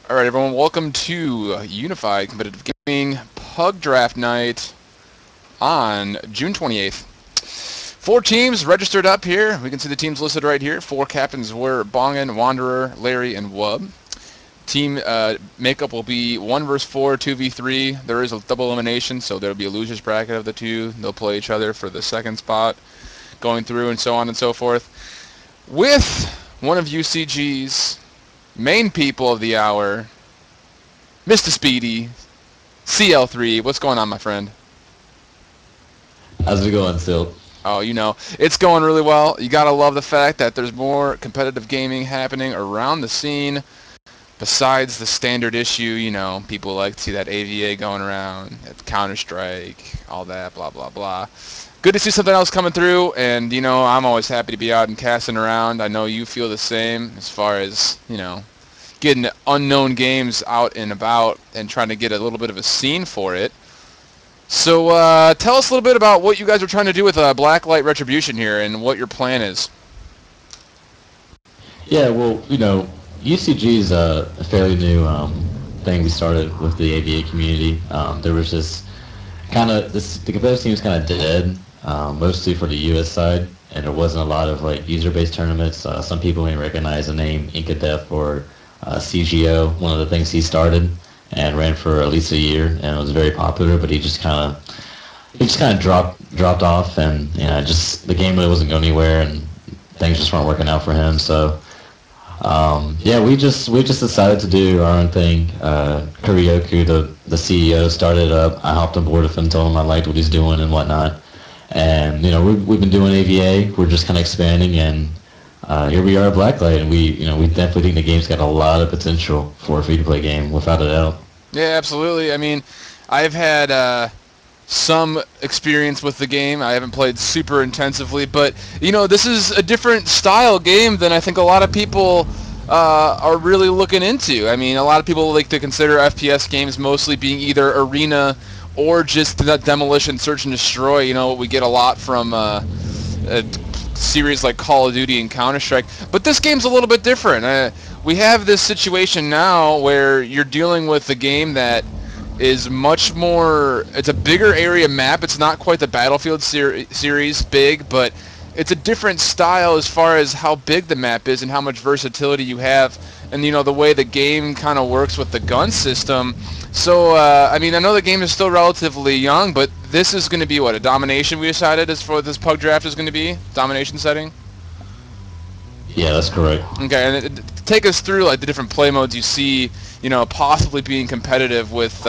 All right, everyone, welcome to Unified Competitive Gaming PUG Draft Night on June 28th. 4 teams registered up here. We can see the teams listed right here. 4 captains were Bongan, Wanderer, Larry, and Wub. Team makeup will be 1 versus 4, 2v3. There is a double elimination, so there will be a loser's bracket of the 2. They'll play each other for the second spot, going through and so on and so forth. With one of UCG's main people of the hour, Mr. Speedy, CL3. What's going on, my friend? How's it going, Silt? Oh, you know, it's going really well. You gotta love the fact that there's more competitive gaming happening around the scene besides the standard issue. You know, people like to see that AVA going around, Counter-Strike, all that, blah, blah, blah. Good to see something else coming through, and, you know, I'm always happy to be out and casting around. I know you feel the same as far as, you know, getting unknown games out and about and trying to get a little bit of a scene for it. So tell us a little bit about what you guys are trying to do with Blacklight Retribution here and what your plan is. Yeah, well, you know, UCG is a fairly new thing we started with the AVA community. There was just the competitive team was kind of dead, mostly for the US side, and there wasn't a lot of like user-based tournaments. Some people may recognize the name Inkadeath or CGO, one of the things he started and ran for at least a year, and it was very popular. But he just kind of dropped off, and you know, just the game really wasn't going anywhere, and things just weren't working out for him. So yeah, we just decided to do our own thing. Kurioku, the CEO, started up. I hopped on board with him, told him I liked what he's doing and whatnot. And you know, we've been doing AVA. We're just kind of expanding, and here we are at Blacklight, and we definitely think the game's got a lot of potential for a free-to-play game, without a doubt. Yeah, absolutely. I mean, I've had some experience with the game. I haven't played super intensively, but you know, this is a different style game than I think a lot of people are really looking into. I mean, a lot of people like to consider FPS games mostly being either arena or just that demolition, search and destroy. You know, we get a lot from series like Call of Duty and Counter-Strike, but this game's a little bit different. We have this situation now where you're dealing with a game that is much more, it's a bigger area map. It's not quite the Battlefield series big, but it's a different style as far as how big the map is and how much versatility you have, and you know, the way the game kind of works with the gun system. So I mean, I know the game is still relatively young, but this is going to be what, a domination, we decided, as for this PUG draft is going to be domination setting. Yeah, that's correct. Okay, and take us through like the different play modes you see, you know, possibly being competitive with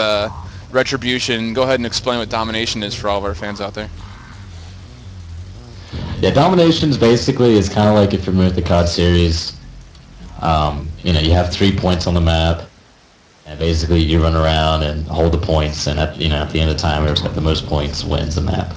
Retribution. Go ahead and explain what domination is for all of our fans out there. Yeah, dominations basically is kind of like if you're familiar with the COD series. You know, you have 3 points on the map, and basically you run around and hold the points, and at the end of the time, whoever's got the most points wins the map.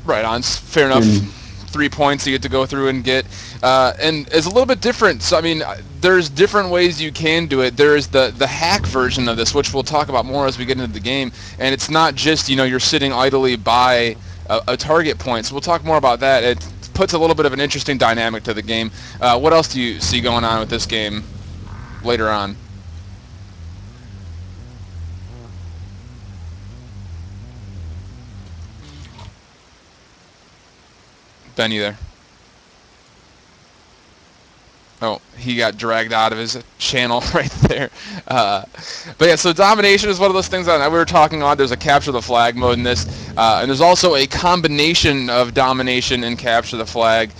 Right on, fair enough. 3 points you get to go through and get, and it's a little bit different. So I mean, there's different ways you can do it. There is the hack version of this, which we'll talk about more as we get into the game, and it's not just, you know, you're sitting idly by a target point. So we'll talk more about that. It puts a little bit of an interesting dynamic to the game. What else do you see going on with this game later on? Benny there. Oh, he got dragged out of his channel right there. But yeah, so domination is one of those things that we were talking on. There's a capture the flag mode in this, and there's also a combination of domination and capture the flag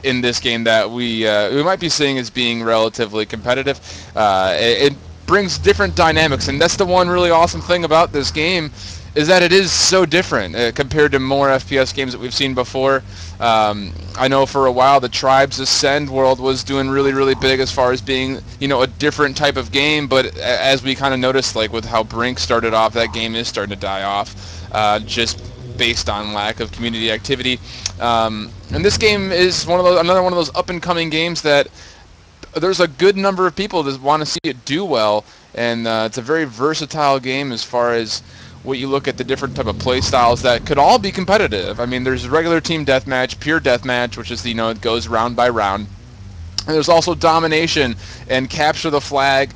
in this game that we might be seeing as being relatively competitive. It brings different dynamics, and that's the one really awesome thing about this game, is that it is so different compared to more FPS games that we've seen before. I know for a while the Tribes Ascend world was doing really, really big as far as being, you know, a different type of game, but as we kind of noticed, like with how Brink started off, that game is starting to die off, just based on lack of community activity. And this game is another one of those up-and-coming games that there's a good number of people that want to see it do well, and it's a very versatile game as far as what you look at the different type of play styles that could all be competitive. I mean, there's regular team deathmatch, pure deathmatch, which is, you know, it goes round by round. And there's also domination and capture the flag.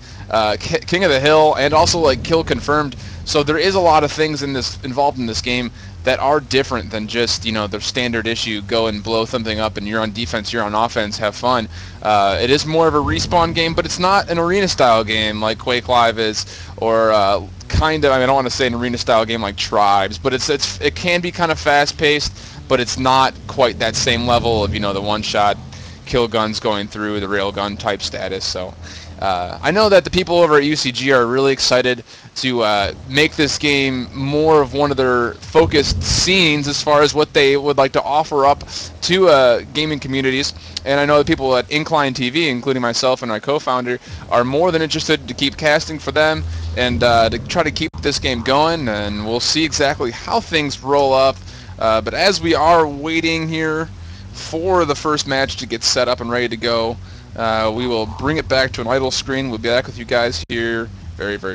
King of the Hill, and also like Kill Confirmed. So there is a lot of things involved in this game that are different than just, you know, the standard issue, go and blow something up and you're on defense, you're on offense, have fun. It is more of a respawn game, but it's not an arena style game like Quake Live is, or kind of, I mean, I don't want to say an arena style game like Tribes, but it can be kind of fast paced, but it's not quite that same level of, you know, the one shot kill guns going through the railgun type status. So I know that the people over at UCG are really excited to make this game more of one of their focused scenes as far as what they would like to offer up to gaming communities. And I know the people at Incline TV, including myself and my co-founder, are more than interested to keep casting for them and to try to keep this game going. And we'll see exactly how things roll up. But as we are waiting here for the first match to get set up and ready to go, we will bring it back to an idle screen. We'll be back with you guys here very, very